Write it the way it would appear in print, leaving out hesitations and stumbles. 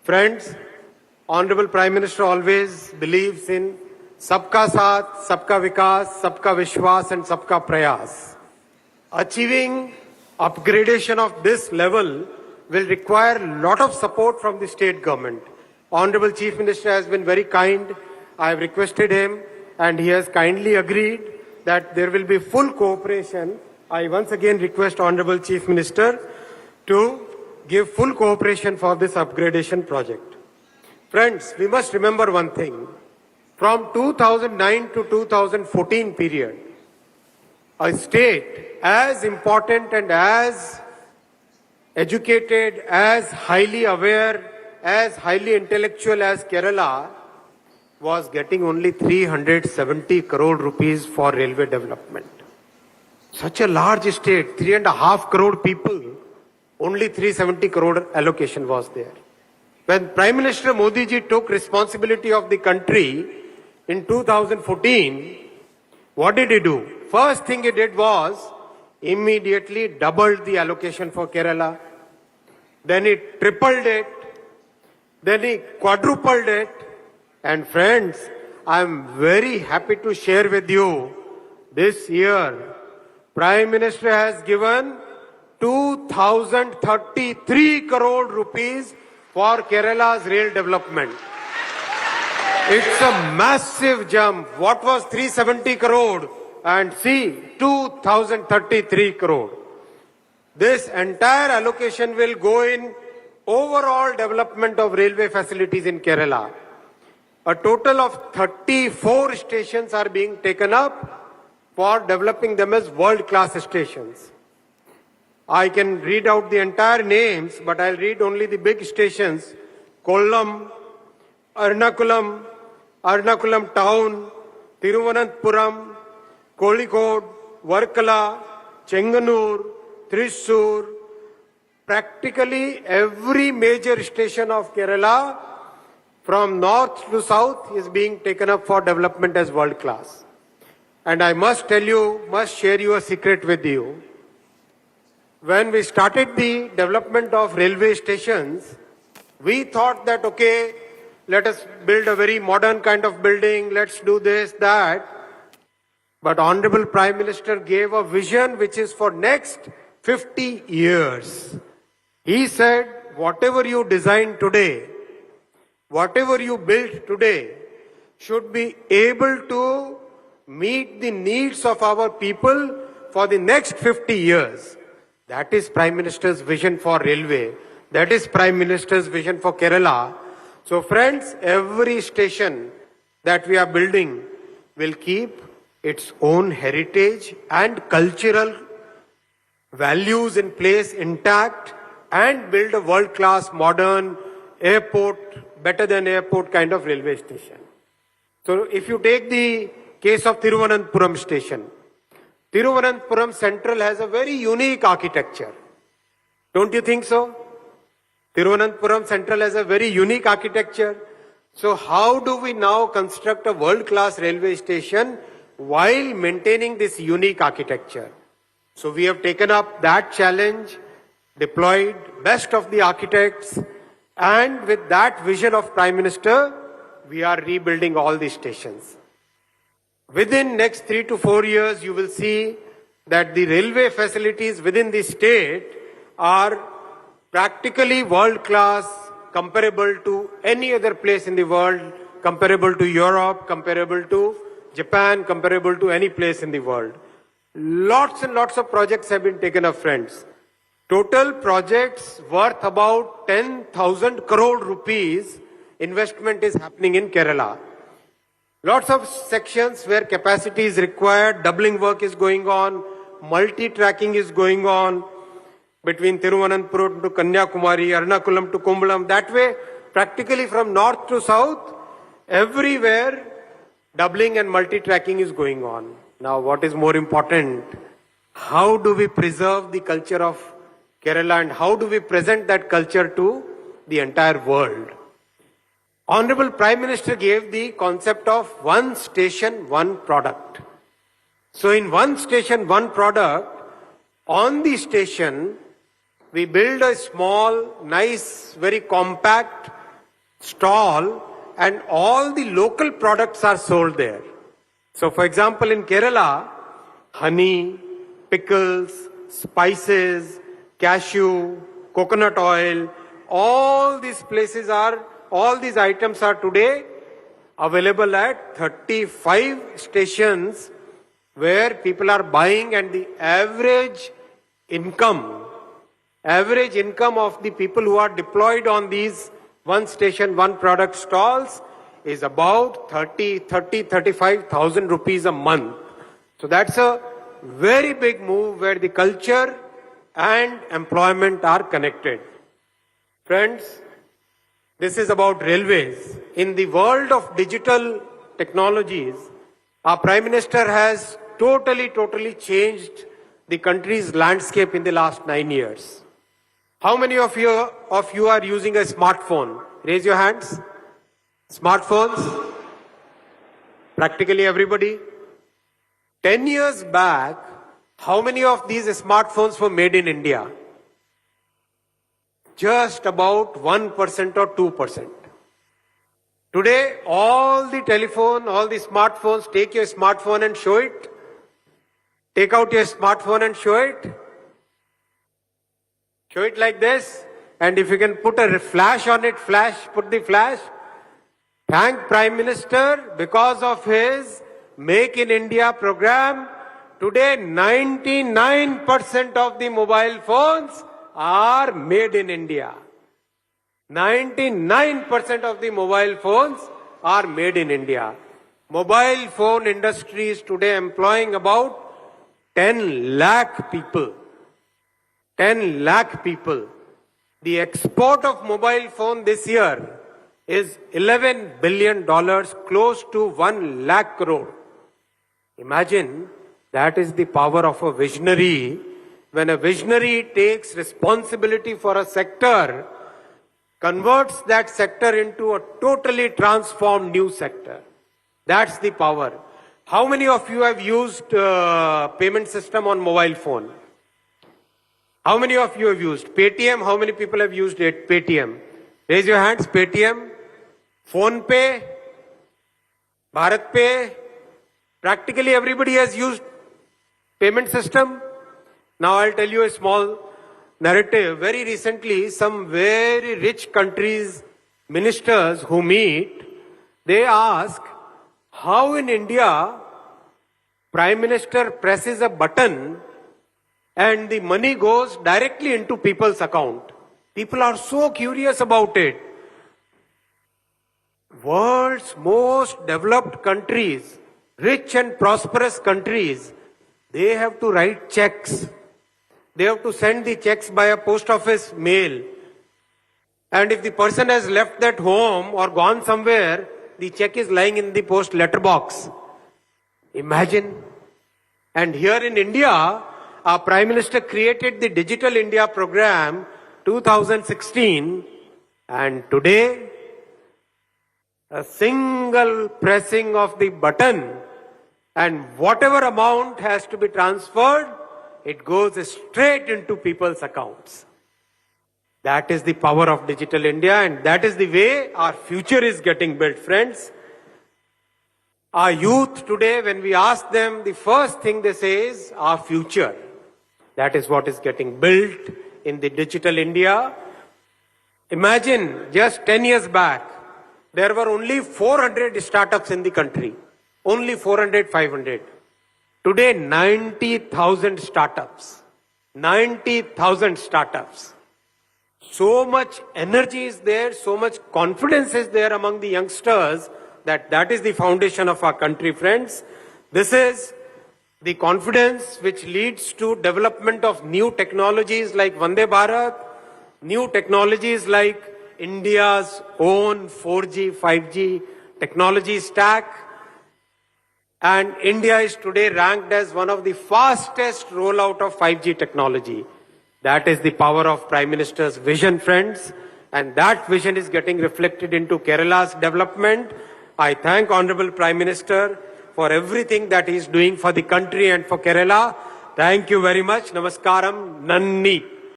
Friends, Honorable Prime Minister always believes in Sabka Saath, Sabka Vikas, Sabka Vishwas and Sabka Prayas. Achieving upgradation of this level will require a lot of support from the state government. Honorable Chief Minister has been very kind. I have requested him and he has kindly agreed that there will be full cooperation. I once again request Honorable Chief Minister to give full cooperation for this upgradation project. Friends, we must remember one thing. From 2009 to 2014 period, a state as important and as educated, as highly aware, as highly intellectual as Kerala was getting only 370 crore rupees for railway development. Such a large state, 3.5 crore people, only 370 crore allocation was there. When Prime Minister Modi ji took responsibility of the country in 2014, what did he do? First thing he did was immediately doubled the allocation for Kerala. Then he tripled it. Then he quadrupled it. And friends, I am very happy to share with you this year, Prime Minister has given 2,033 crore rupees for Kerala's rail development. It's a massive jump. What was 370 crore? And see, 2,033 crore. This entire allocation will go in overall development of railway facilities in Kerala. A total of 34 stations are being taken up for developing them as world-class stations. I can read out the entire names, but I'll read only the big stations. Kollam, Ernakulam, Ernakulam Town, Thiruvananthapuram, Kozhikode, Varkala, Chenganur, Thrissur. Practically every major station of Kerala from north to south is being taken up for development as world class. And I must tell you, must share you a secret with you. When we started the development of railway stations, we thought that, okay, let us build a very modern kind of building, let's do this, that. But Honorable Prime Minister gave a vision which is for next 50 years. He said, whatever you design today, whatever you build today, should be able to meet the needs of our people for the next 50 years. That is Prime Minister's vision for railway. That is Prime Minister's vision for Kerala. So friends, every station that we are building will keep its own heritage and cultural values in place intact and build a world-class modern airport, better than airport kind of railway station. So if you take the case of Thiruvananthapuram station, Thiruvananthapuram Central has a very unique architecture. Don't you think so? Thiruvananthapuram Central has a very unique architecture. So how do we now construct a world-class railway station while maintaining this unique architecture? So we have taken up that challenge, deployed best of the architects, and with that vision of Prime Minister, we are rebuilding all these stations. Within next 3 to 4 years, you will see that the railway facilities within the state are practically world-class, comparable to any other place in the world, comparable to Europe, comparable to Japan, comparable to any place in the world. Lots and lots of projects have been taken up, friends. Total projects worth about 10,000 crore rupees investment is happening in Kerala. Lots of sections where capacity is required, doubling work is going on, multi-tracking is going on between Thiruvananthapuram to Kanyakumari, Ernakulam to Kumbalam. That way, practically from north to south, everywhere doubling and multi-tracking is going on. Now, what is more important? How do we preserve the culture of Kerala and how do we present that culture to the entire world? Honorable Prime Minister gave the concept of one station, one product. So in one station, one product, on the station, we build a small, nice, very compact stall and all the local products are sold there. So for example, in Kerala, honey, pickles, spices, cashew, coconut oil, all these items are today available at 35 stations where people are buying, and the average income of the people who are deployed on these one station, one product stalls is about 35,000 rupees a month. So that's a very big move where the culture and employment are connected. Friends, this is about railways. In the world of digital technologies, our Prime Minister has totally changed the country's landscape in the last 9 years. How many of you are using a smartphone? Raise your hands. Smartphones? Practically everybody. 10 years back, how many of these smartphones were made in India? Just about 1% or 2%. Today, all the smartphones, take your smartphone and show it. Take out your smartphone and show it. Show it like this. And if you can put a flash on it, put the flash. Thank Prime Minister, because of his Make in India program, today 99% of the mobile phones are made in India. 99% of the mobile phones are made in India. Mobile phone industry is today employing about 10 lakh people. 10 lakh people. The export of mobile phone this year is $11 billion, close to 1 lakh crore. Imagine, that is the power of a visionary. When a visionary takes responsibility for a sector, converts that sector into a totally transformed new sector. That's the power. How many of you have used payment system on mobile phone? How many of you have used Paytm? How many people have used it? Paytm. Raise your hands. Paytm, Phone Pay, Bharath Pay. Practically everybody has used payment system. Now I'll tell you a small narrative. Very recently, some very rich countries' ministers who meet, they ask how in India Prime Minister presses a button and the money goes directly into people's account. People are so curious about it. World's most developed countries, rich and prosperous countries, they have to write checks. They have to send the checks by a post office mail. And if the person has left that home or gone somewhere, the check is lying in the post letter box. Imagine. And here in India, our Prime Minister created the Digital India program 2016, and today a single pressing of the button and whatever amount has to be transferred, it goes straight into people's accounts. That is the power of Digital India, and that is the way our future is getting built, friends. Our youth today, when we ask them, the first thing they say is our future. That is what is getting built in the Digital India. Imagine, just 10 years back, there were only 400 startups in the country. Only 400, 500. Today, 90,000 startups. 90,000 startups. So much energy is there, so much confidence is there among the youngsters that is the foundation of our country, friends. This is the confidence which leads to development of new technologies like Vande Bharat, new technologies like India's own 4G, 5G technology stack. And India is today ranked as one of the fastest rollout of 5G technology. That is the power of Prime Minister's vision, friends. And that vision is getting reflected into Kerala's development. I thank Honorable Prime Minister for everything that he is doing for the country and for Kerala. Thank you very much. Namaskaram. Nanni.